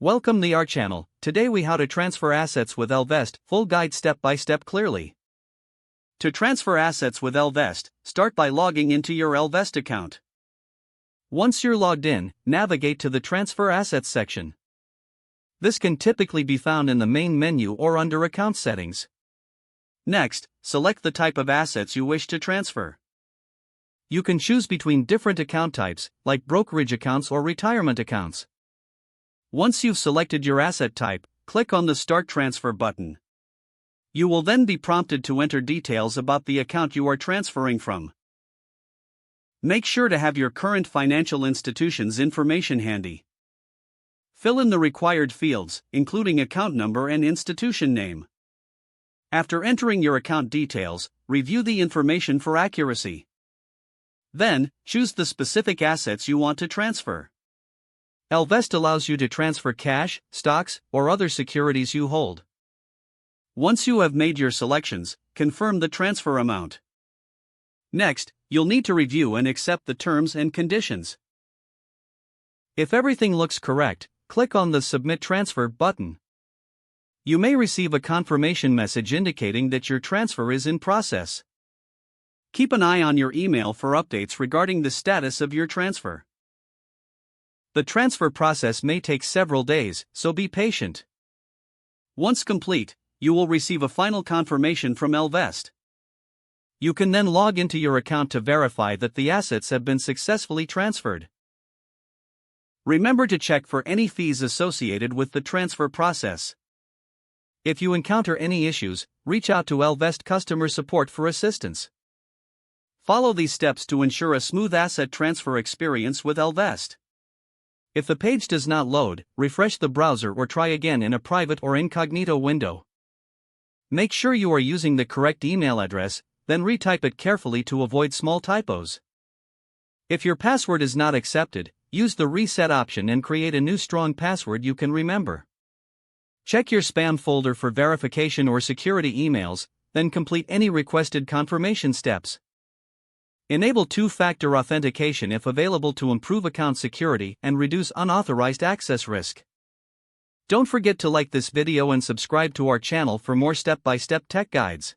Welcome to our channel. Today we how to transfer assets with Ellevest, full guide step by step clearly. To transfer assets with Ellevest, start by logging into your Ellevest account. Once you're logged in, navigate to the Transfer Assets section. This can typically be found in the main menu or under Account Settings. Next, select the type of assets you wish to transfer. You can choose between different account types, like brokerage accounts or retirement accounts. Once you've selected your asset type, click on the Start Transfer button. You will then be prompted to enter details about the account you are transferring from. Make sure to have your current financial institution's information handy. Fill in the required fields, including account number and institution name. After entering your account details, review the information for accuracy. Then, choose the specific assets you want to transfer. Ellevest allows you to transfer cash, stocks, or other securities you hold. Once you have made your selections, confirm the transfer amount. Next, you'll need to review and accept the terms and conditions. If everything looks correct, click on the Submit Transfer button. You may receive a confirmation message indicating that your transfer is in process. Keep an eye on your email for updates regarding the status of your transfer. The transfer process may take several days, so be patient. Once complete, you will receive a final confirmation from Ellevest. You can then log into your account to verify that the assets have been successfully transferred. Remember to check for any fees associated with the transfer process. If you encounter any issues, reach out to Ellevest customer support for assistance. Follow these steps to ensure a smooth asset transfer experience with Ellevest. If the page does not load, refresh the browser or try again in a private or incognito window. Make sure you are using the correct email address, then retype it carefully to avoid small typos. If your password is not accepted, use the reset option and create a new strong password you can remember. Check your spam folder for verification or security emails, then complete any requested confirmation steps. Enable two-factor authentication if available to improve account security and reduce unauthorized access risk. Don't forget to like this video and subscribe to our channel for more step-by-step tech guides.